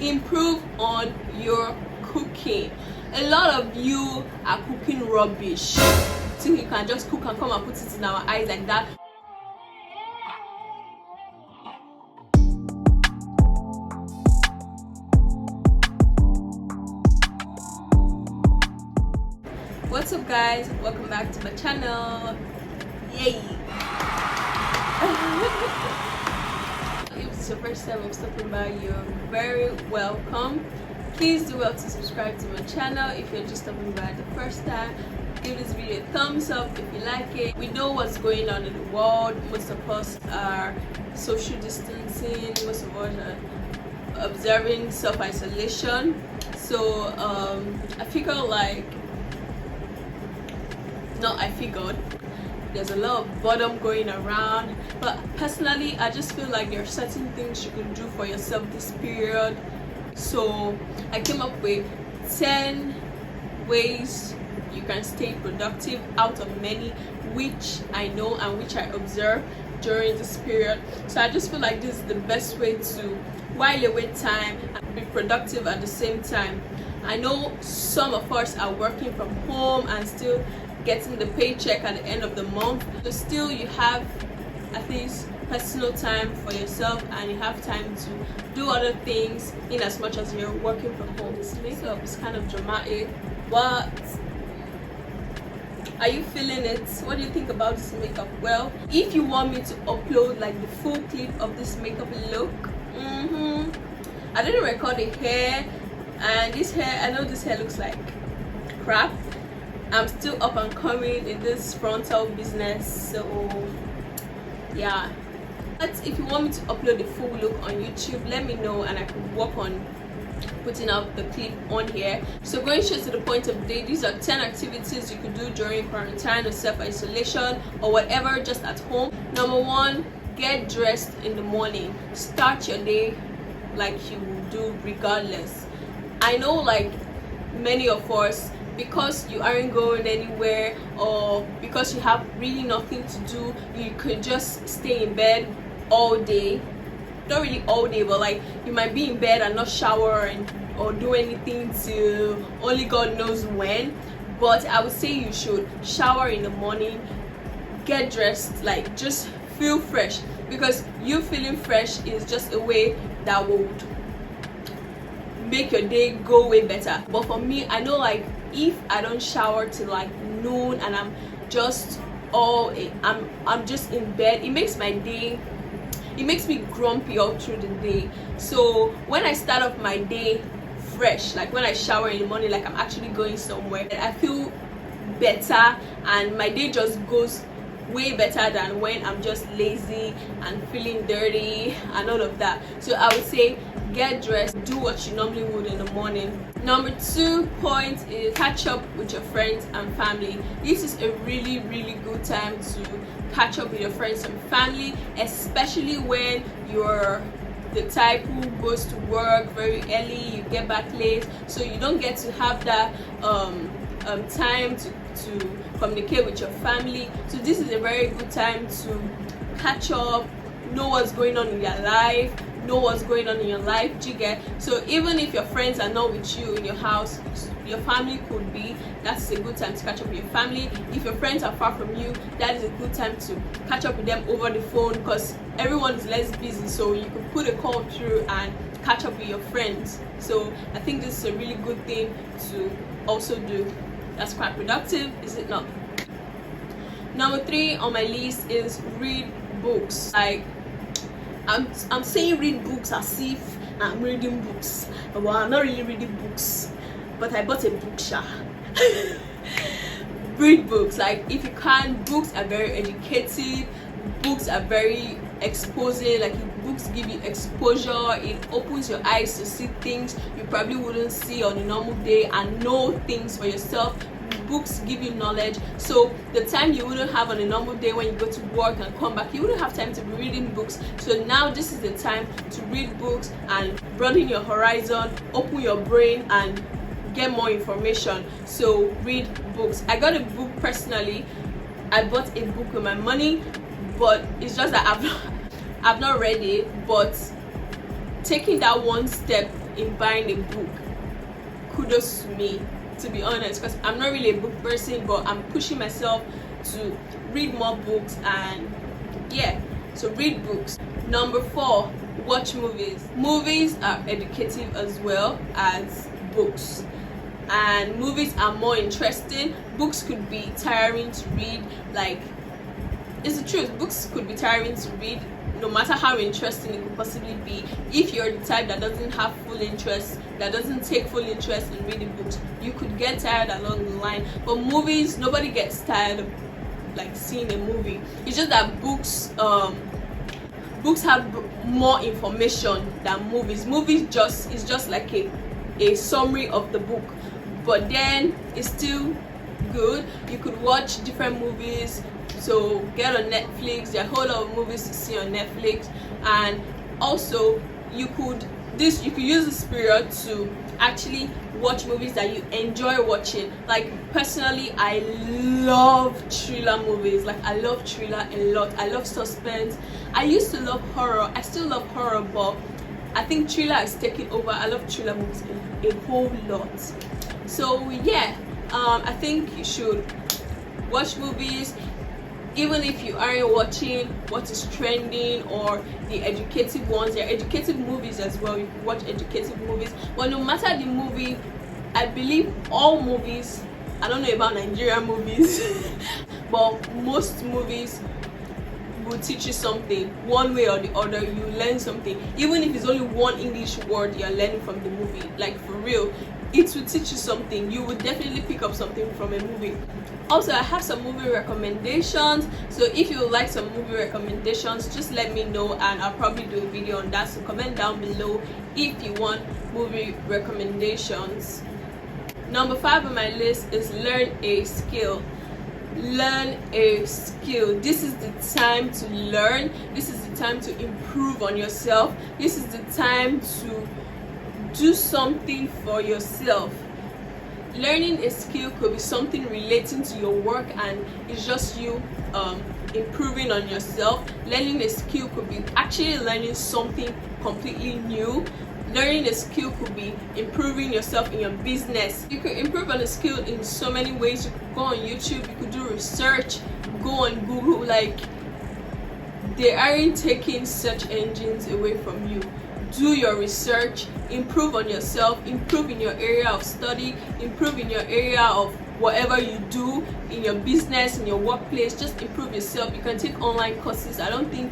improve on your cooking. A lot of you are cooking rubbish. Think you can just cook and come and put it in our eyes like that. What's up guys, welcome back to my channel. Yay. If it's your first time I'm stopping by, you're very welcome. Please do well to subscribe to my channel. If you're just stopping by the first time, give this video a thumbs up if you like it. We know what's going on in the world. Most of us are social distancing, most of us are observing self-isolation. So I figured there's a lot of boredom going around, but personally I just feel like there are certain things you can do for yourself this period. So I came up with 10 ways you can stay productive out of many which I know and which I observe during this period. So I just feel like this is the best way to while away time and be productive at the same time. I know some of us are working from home and still getting the paycheck at the end of the month, but still you have at least personal time for yourself and you have time to do other things in as much as you're working from home. This makeup is kind of dramatic, but are you feeling it? What do you think about this makeup? Well, if you want me to upload like the full clip of this makeup look, I didn't record the hair, and this hair, I know this hair looks like crap. I'm still up and coming in this frontal business, so yeah. But if you want me to upload the full look on YouTube, let me know and I can work on putting out the clip on here. So going straight to the point of the day, these are 10 activities you could do during quarantine or self-isolation or whatever, just at home. Number 1, get dressed in the morning. Start your day like you will do regardless. I know like many of us, because you aren't going anywhere or because you have really nothing to do, you could just stay in bed all day. Not really all day, but like you might be in bed and not shower or do anything till only God knows when. But I would say you should shower in the morning, get dressed, like just feel fresh, because you feeling fresh is just a way that would make your day go way better. But for me, I know like if I don't shower till like noon and I'm just in bed, it makes my day, it makes me grumpy all through the day. So when I start off my day fresh, like when I shower in the morning like I'm actually going somewhere, I feel better and my day just goes way better than when I'm just lazy and feeling dirty and all of that. So I would say get dressed, do what you normally would in the morning. Number 2 point is catch up with your friends and family. This is a really good time to catch up with your friends and family, especially when you're the type who goes to work very early, you get back late, so you don't get to have that time to communicate with your family. So this is a very good time to catch up, know what's going on in your life, know what's going on in your life. Do you get? So even if your friends are not with you in your house, your family could be. That's a good time to catch up with your family. If your friends are far from you, that is a good time to catch up with them over the phone, because everyone is less busy, so you can put a call through and catch up with your friends. So I think this is a really good thing to also do. That's quite productive, is it not? Number 3 on my list is read books. Like I'm saying read books as if I'm reading books, but I'm not really reading books, but I bought a book. Read books. Like if you can, books are very educative, books are very exposing. Like books give you exposure, it opens your eyes to see things you probably wouldn't see on a normal day and know things for yourself. Books give you knowledge, so the time you wouldn't have on a normal day when you go to work and come back, you wouldn't have time to be reading books. So now this is the time to read books and broaden your horizon, open your brain and get more information. So read books. I got a book personally. I bought a book with my money, but it's just that I've not read it, but taking that one step in buying a book, kudos to me, to be honest, because I'm not really a book person, but I'm pushing myself to read more books. And yeah, so read books. Number 4, watch movies. Movies are educative as well as books, and movies are more interesting. Books could be tiring to read. Like, it's the truth, books could be tiring to read, no matter how interesting it could possibly be. If you're the type that doesn't have full interest, that doesn't take full interest in reading books, you could get tired along the line. But movies, nobody gets tired of like seeing a movie. It's just that books have more information than movies. Movies is just like a summary of the book, but then it's still good. You could watch different movies. So get on Netflix. There are a whole lot of movies to see on Netflix, and also you could use this period to actually watch movies that you enjoy watching. Like, personally, I love thriller movies. Like, I love thriller a lot. I love suspense. I used to love horror. I still love horror, but I think thriller is taking over. I love thriller movies a whole lot. So yeah, I think you should watch movies. Even if you aren't watching what is trending or the educative ones, there are educative movies as well. You can watch educative movies. But no matter the movie, I believe all movies, I don't know about Nigerian movies, but most movies will teach you something one way or the other. You learn something, even if it's only one English word you're learning from the movie. Like, for real, it will teach you something. You will definitely pick up something from a movie. Also, I have some movie recommendations, so if you would like some movie recommendations, just let me know and I'll probably do a video on that. So comment down below if you want movie recommendations. Number 5 on my list is learn a skill. Learn a skill. This is the time to learn. This is the time to improve on yourself. This is the time to do something for yourself. Learning a skill could be something relating to your work, and it's just you improving on yourself. Learning a skill could be actually learning something completely new. Learning a skill could be improving yourself in your business. You could improve on a skill in so many ways. You could go on YouTube, you could do research, go on Google. Like, they aren't taking search engines away from you. Do your research, improve on yourself, improve in your area of study, improve in your area of whatever you do, in your business, in your workplace. Just improve yourself. You can take online courses. I don't think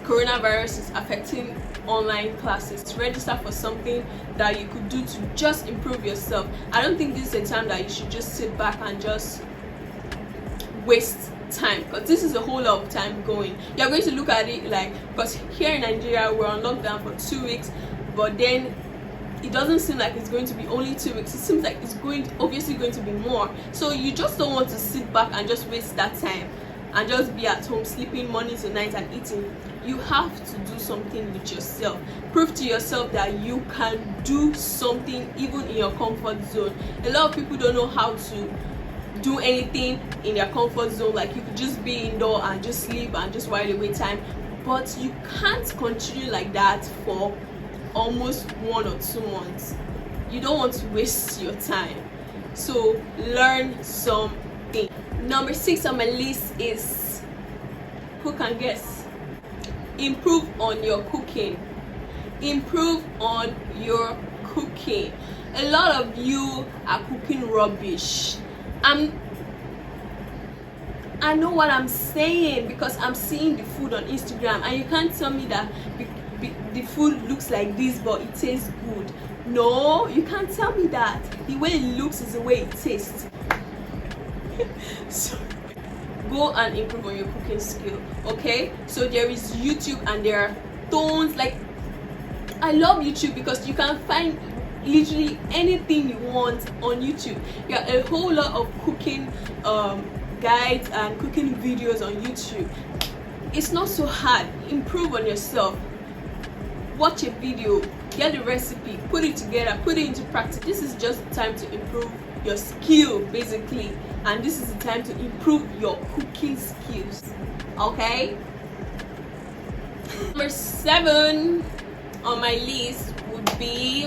coronavirus is affecting online classes. Register for something that you could do to just improve yourself. I don't think this is a time that you should just sit back and just waste time, because this is a whole lot of time going. You're going to look at it like, because here in Nigeria we're on lockdown for 2 weeks, but then it doesn't seem like it's going to be only 2 weeks. It seems like it's obviously going to be more. So you just don't want to sit back and just waste that time and just be at home sleeping morning to night and eating. You have to do something with yourself. Prove to yourself that you can do something even in your comfort zone. A lot of people don't know how to do anything in their comfort zone. Like, you could just be indoor and just sleep and just while away time, but you can't continue like that for almost 1 or 2 months. You don't want to waste your time, so learn something. Number 6 on my list is, who can guess? Improve on your cooking. Improve on your cooking. A lot of you are cooking rubbish. I know what I'm saying, because I'm seeing the food on Instagram, and you can't tell me that the food looks like this but it tastes good. No, you can't tell me that. The way it looks is the way it tastes. So go and improve on your cooking skill. Okay, so there is YouTube and there are tons. Like, I love YouTube because you can find literally anything you want on YouTube. There are a whole lot of cooking guides and cooking videos on YouTube. It's not so hard. Improve on yourself. Watch a video, get the recipe, put it together, put it into practice. This is just the time to improve your skill, basically, and this is the time to improve your cooking skills. Okay. Number 7 on my list would be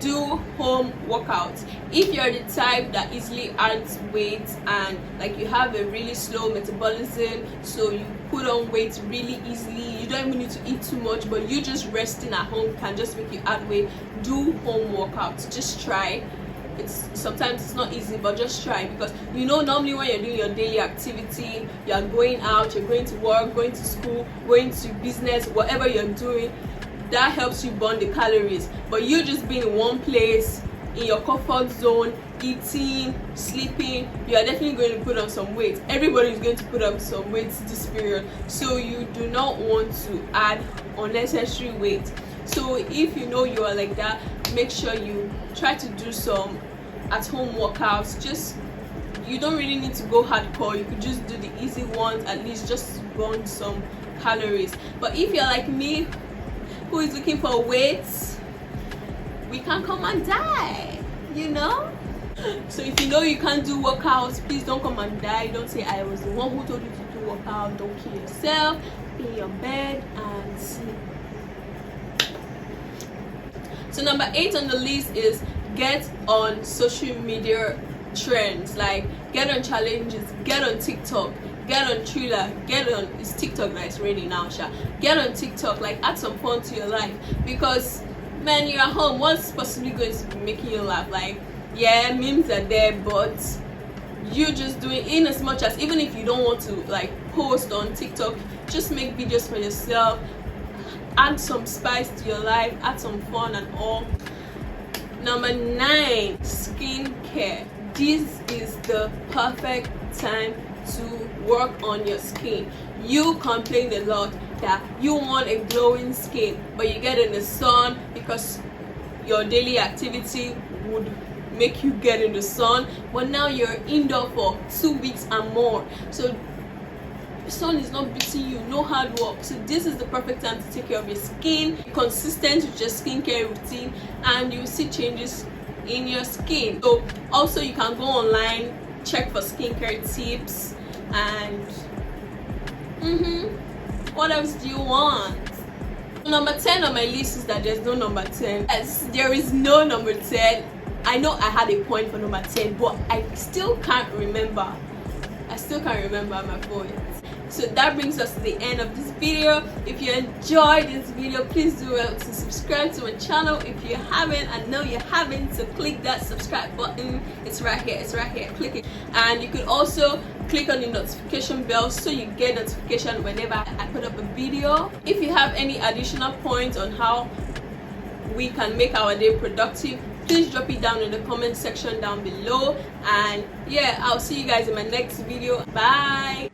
do home workouts. If you're the type that easily adds weight and like you have a really slow metabolism, so you put on weight really easily, you don't even need to eat too much, but you just resting at home can just make you add weight, do home workouts. Just try. Sometimes it's not easy, but just try, because normally when you're doing your daily activity, you're going out, you're going to work, going to school, going to business, whatever you're doing, that helps you burn the calories. But you just being in one place in your comfort zone, eating, sleeping, you are definitely going to put on some weight. Everybody is going to put on some weight this period, so you do not want to add unnecessary weight. So if you are like that, make sure you try to do some at-home workouts. You don't really need to go hardcore, you could just do the easy ones, at least just burn some calories. But if you're like me, who is looking for weight, we can come and die, So if you can't do workouts, please don't come and die. Don't say I was the one who told you to do workout. Don't kill yourself. Be in your bed and sleep. So number 8 on the list is get on social media trends. Like get on challenges, get on TikTok, get on Thriller, it's TikTok that is ready now, get on TikTok, like add some fun to your life, because man, you're at home, what's possibly going to be making you laugh? Like, yeah, memes are there, but you just doing, in as much as, even if you don't want to like post on TikTok, just make videos for yourself, add some spice to your life, add some fun and all. Number 9, skincare. This is the perfect time to work on your skin. You complain a lot that you want a glowing skin, but you get in the sun because your daily activity would make you get in the sun, but now you're indoor for 2 weeks and more, so the sun is not beating you, no hard work. So this is the perfect time to take care of your skin, be consistent with your skincare routine, and you will see changes in your skin. So also you can go online, check for skincare tips, and what else do you want? Number 10 on my list is that there's no number 10. Yes, there is no number 10. I know I had a point for number 10, but I still can't remember my point. So that brings us to the end of this video. If you enjoyed this video, please do well to subscribe to my channel. If you haven't, I know you haven't, so click that subscribe button. It's right here, click it. And you could also click on the notification bell so you get notification whenever I put up a video. If you have any additional points on how we can make our day productive, please drop it down in the comment section down below. And yeah, I'll see you guys in my next video. Bye.